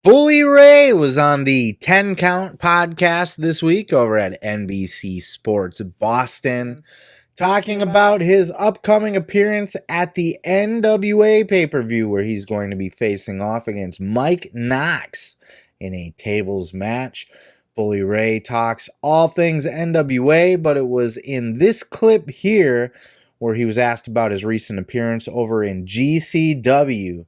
Bully Ray was on the 10 Count podcast this week over at NBC Sports Boston, talking about his upcoming appearance at the NWA pay-per-view where he's going to be facing off against Mike Knox in a tables match. Bully Ray talks all things NWA, but it was in this clip here where he was asked about his recent appearance over in GCW,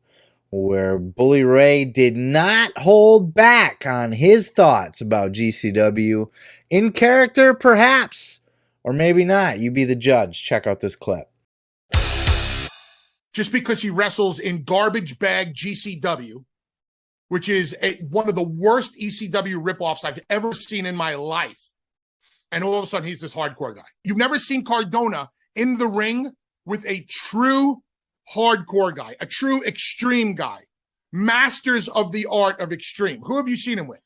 where Bully Ray did not hold back on his thoughts about GCW, in character perhaps, or maybe not. You be the judge. Check out this clip. Just because he wrestles in garbage bag GCW, which is one of the worst ECW ripoffs I've ever seen in my life, and all of a sudden he's this hardcore guy. You've never seen Cardona in the ring with a true hardcore guy, a true extreme guy, masters of the art of extreme. Who have you seen him with?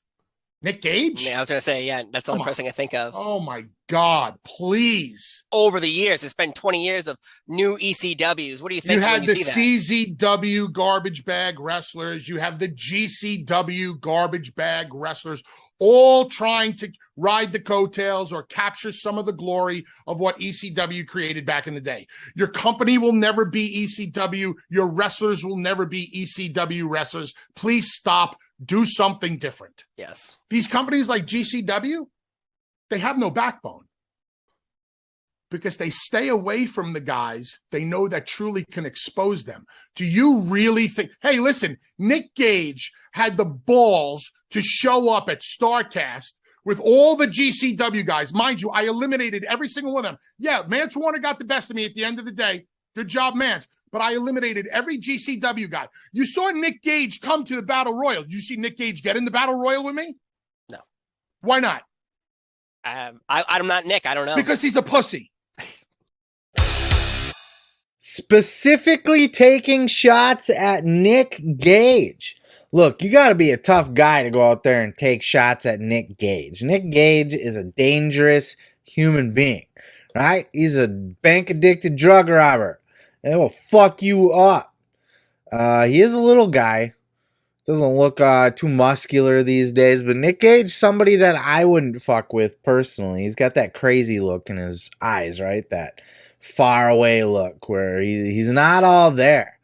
Nick Gage? Yeah, I was going to say, yeah, that's the only person I think of. Oh my God, please. Over the years, it's been 20 years of new ECWs. What do you think? You had when the you see that? CZW garbage bag wrestlers. You have the GCW garbage bag wrestlers, all trying to ride the coattails or capture some of the glory of what ECW created back in the day. Your company will never be ECW. Your wrestlers will never be ECW wrestlers. Please stop. Do something different. Yes. These companies like GCW, they have no backbone because they stay away from the guys they know that truly can expose them. Do you really think, hey, listen, Nick Gage had the balls to show up at StarCast with all the GCW guys. Mind you, I eliminated every single one of them. Yeah, Mance Warner got the best of me at the end of the day. Good job, Mance. But I eliminated every GCW guy. You saw Nick Gage come to the Battle Royal. Did you see Nick Gage get in the Battle Royal with me? No. Why not? I'm not Nick. I don't know. Because he's a pussy. Specifically taking shots at Nick Gage. Look, you got to be a tough guy to go out there and take shots at Nick Gage. Nick Gage is a dangerous human being, right? He's a bank-addicted drug robber. It will fuck you up. He is a little guy. Doesn't look too muscular these days, but Nick Gage, somebody that I wouldn't fuck with personally. He's got that crazy look in his eyes, right? That far away look where he's not all there.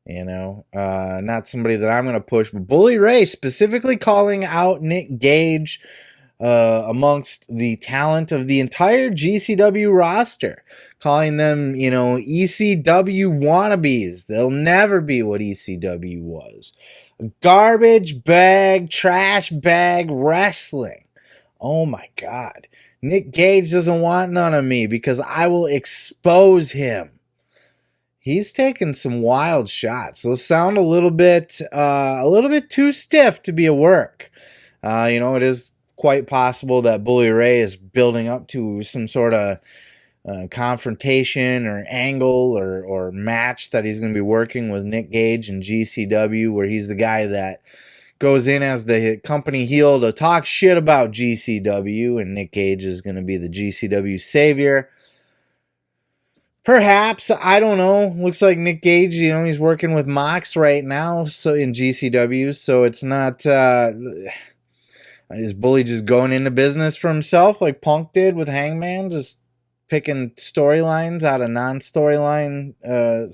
You know, not somebody that I'm going to push, but Bully Ray specifically calling out Nick Gage amongst the talent of the entire GCW roster, calling them, you know, ECW wannabes. They'll never be what ECW was. Garbage bag, trash bag wrestling. Oh my God. Nick Gage doesn't want none of me because I will expose him. He's taking some wild shots. Those sound a little bit too stiff to be a work. You know, it is quite possible that Bully Ray is building up to some sort of confrontation or angle or match that he's going to be working with Nick Gage and GCW, where he's the guy that goes in as the company heel to talk shit about GCW, and Nick Gage is going to be the GCW savior. Perhaps, I don't know. Looks like Nick Gage, you know, he's working with Knox right now, so in GCW, so it's not is Bully just going into business for himself like Punk did with Hangman, just picking storylines out of non-storyline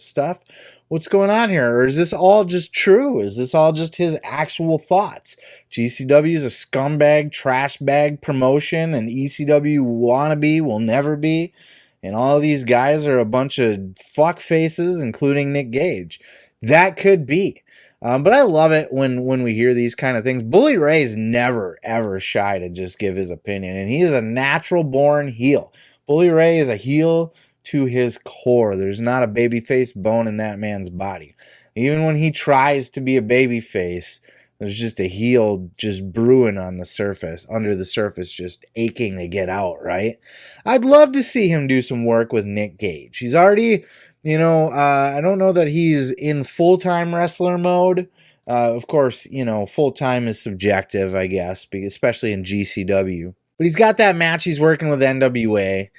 stuff? What's going on here? Or is this all just true? Is this all just his actual thoughts? GCW is a scumbag, trash bag promotion, and ECW wannabe will never be. And all of these guys are a bunch of fuck faces, including Nick Gage. That could be. But I love it when we hear these kind of things. Bully Ray's never, ever shy to just give his opinion. And he is a natural-born heel. Bully Ray is a heel to his core. There's not a babyface bone in that man's body. Even when he tries to be a babyface, there's just a heel just brewing on the surface, under the surface, just aching to get out, right? I'd love to see him do some work with Nick Gage. He's already, you know, I don't know that he's in full-time wrestler mode. Of course, you know, full-time is subjective, I guess, especially in GCW. But he's got that match he's working with NWA.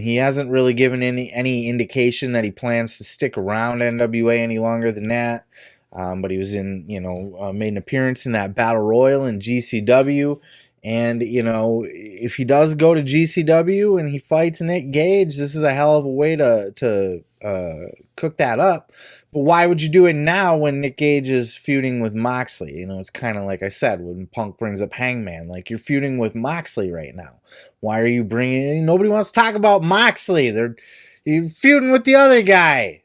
He hasn't really given any indication that he plans to stick around NWA any longer than that. But he was in, made an appearance in that Battle Royal in GCW. And, if he does go to GCW and he fights Nick Gage, this is a hell of a way to cook that up. But why would you do it now when Nick Gage is feuding with Moxley? It's kind of like I said, when Punk brings up Hangman, like you're feuding with Moxley right now. Why are you bringing, nobody wants to talk about Moxley. You're feuding with the other guy.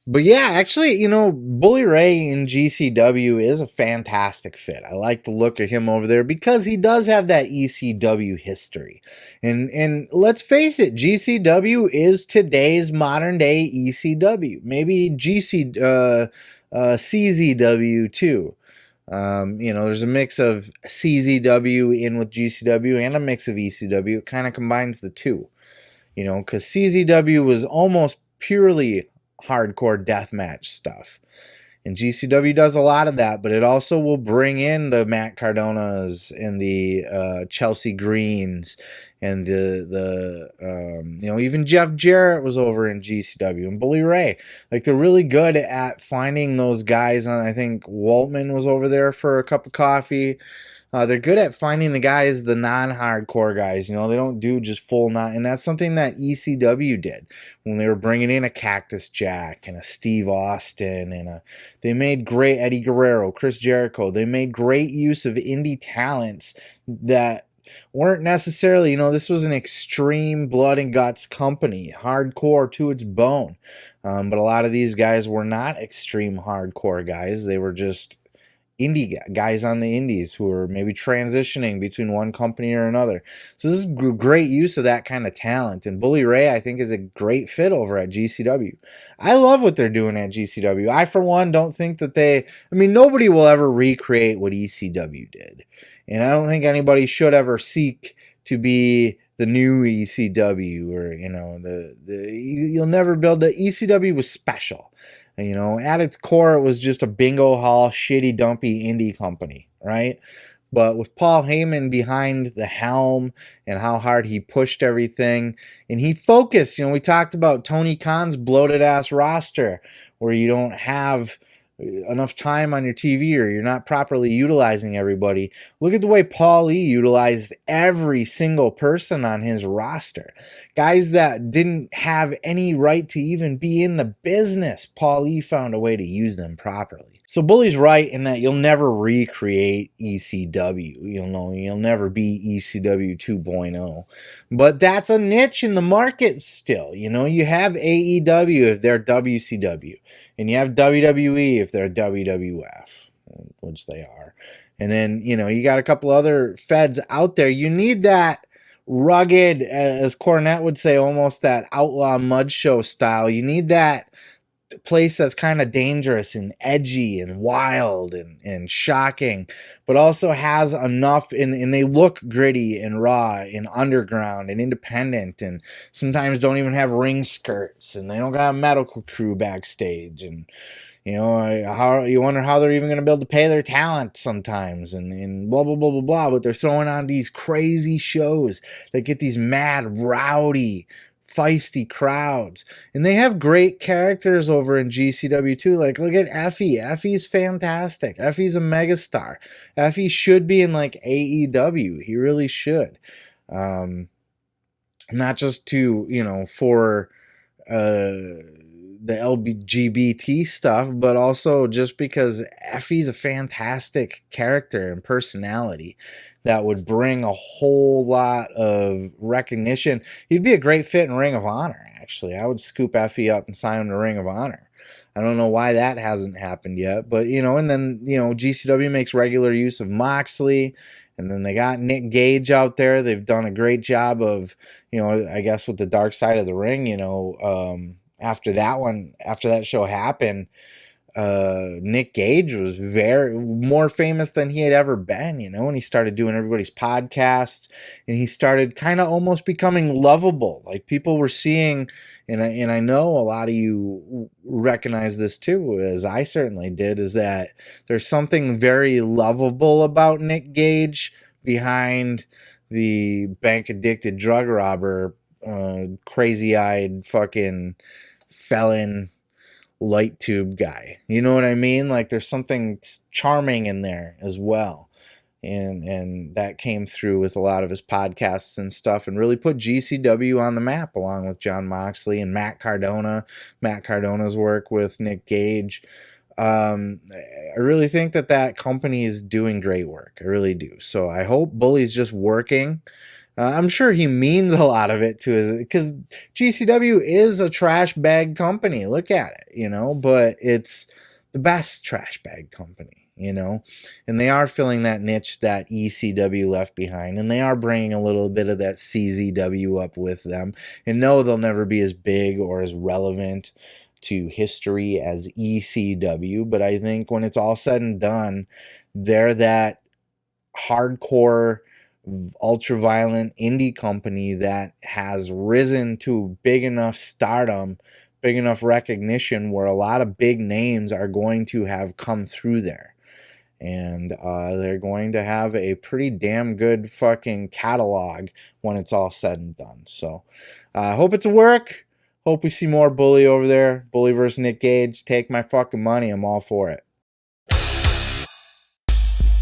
But yeah, actually, Bully Ray in GCW is a fantastic fit. I like the look of him over there because he does have that ECW history. And let's face it, GCW is today's modern day ECW. Maybe CZW too. There's a mix of CZW in with GCW and a mix of ECW. It kind of combines the two. Because CZW was almost purely hardcore deathmatch stuff. And GCW does a lot of that, but it also will bring in the Matt Cardonas and the Chelsea Greens and even Jeff Jarrett was over in GCW and Bully Ray. Like, they're really good at finding those guys. I think Waltman was over there for a cup of coffee. They're good at finding the guys, the non-hardcore guys. They don't do just full non. And that's something that ECW did when they were bringing in a Cactus Jack and a Steve Austin. They made great Eddie Guerrero, Chris Jericho. They made great use of indie talents that weren't necessarily, this was an extreme blood and guts company, hardcore to its bone. But a lot of these guys were not extreme hardcore guys. They were just indie guys on the indies who are maybe transitioning between one company or another. So this is great use of that kind of talent. And Bully Ray, I think, is a great fit over at GCW. I love what they're doing at GCW. I, for one, don't think that nobody will ever recreate what ECW did. And I don't think anybody should ever seek to be the new ECW or, you'll never build the ECW was special. At its core, it was just a bingo hall, shitty, dumpy indie company, right? But with Paul Heyman behind the helm and how hard he pushed everything, and he focused, we talked about Tony Khan's bloated ass roster where you don't have enough time on your TV or you're not properly utilizing everybody. Look at the way Paul Lee utilized every single person on his roster. Guys that didn't have any right to even be in the business, Paul Lee found a way to use them properly. So Bully's right in that you'll never recreate ECW. You'll never be ECW 2.0. But that's a niche in the market still. You have AEW if they're WCW. And you have WWE if they're WWF, which they are. And then, you got a couple other feds out there. You need that rugged, as Cornette would say, almost that outlaw mud show style. You need that place that's kind of dangerous and edgy and wild and shocking, but also has enough, and they look gritty and raw and underground and independent, and sometimes don't even have ring skirts, and they don't got a medical crew backstage, and how you wonder how they're even going to be able to pay their talent sometimes, and blah blah blah blah blah. But they're throwing on these crazy shows that get these mad, rowdy, feisty crowds, and they have great characters over in GCW too. Like, look at Effie. Effie's fantastic. Effie's a megastar. Effie should be in like AEW. He really should. Not just to for the LGBT stuff, but also just because Effie's a fantastic character and personality that would bring a whole lot of recognition. He'd be a great fit in Ring of Honor, actually. I would scoop Effie up and sign him to Ring of Honor. I don't know why that hasn't happened yet, but, and then, GCW makes regular use of Moxley, and then they got Nick Gage out there. They've done a great job of, I guess with the Dark Side of the Ring, after that show happened, Nick Gage was more famous than he had ever been, and he started doing everybody's podcasts, and he started kind of almost becoming lovable. Like, people were seeing, and I know a lot of you recognize this too, as I certainly did, is that there's something very lovable about Nick Gage behind the bank addicted drug robber, crazy eyed fucking felon light tube guy. You know what I mean? Like there's something charming in there as well. And that came through with a lot of his podcasts and stuff, and really put GCW on the map, along with Jon Moxley and Matt Cardona's work with Nick Gage. I really think that company is doing great work. I really do. So I hope Bully's just working. I'm sure he means a lot of it to his, because GCW is a trash bag company. Look at it, but it's the best trash bag company. And they are filling that niche that ECW left behind, and they are bringing a little bit of that CZW up with them. And no, they'll never be as big or as relevant to history as ECW, but I think when it's all said and done, they're that hardcore, ultra-violent indie company that has risen to big enough stardom, big enough recognition, where a lot of big names are going to have come through there. And they're going to have a pretty damn good fucking catalog when it's all said and done. So I hope it's a work. Hope we see more Bully over there. Bully versus Nick Gage. Take my fucking money. I'm all for it.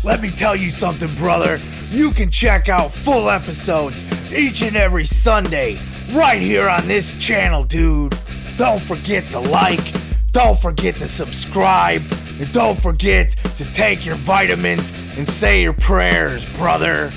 Let me tell you something, brother. You can check out full episodes each and every Sunday right here on this channel, dude. Don't forget to like. Don't forget to subscribe. And don't forget to take your vitamins and say your prayers, brother.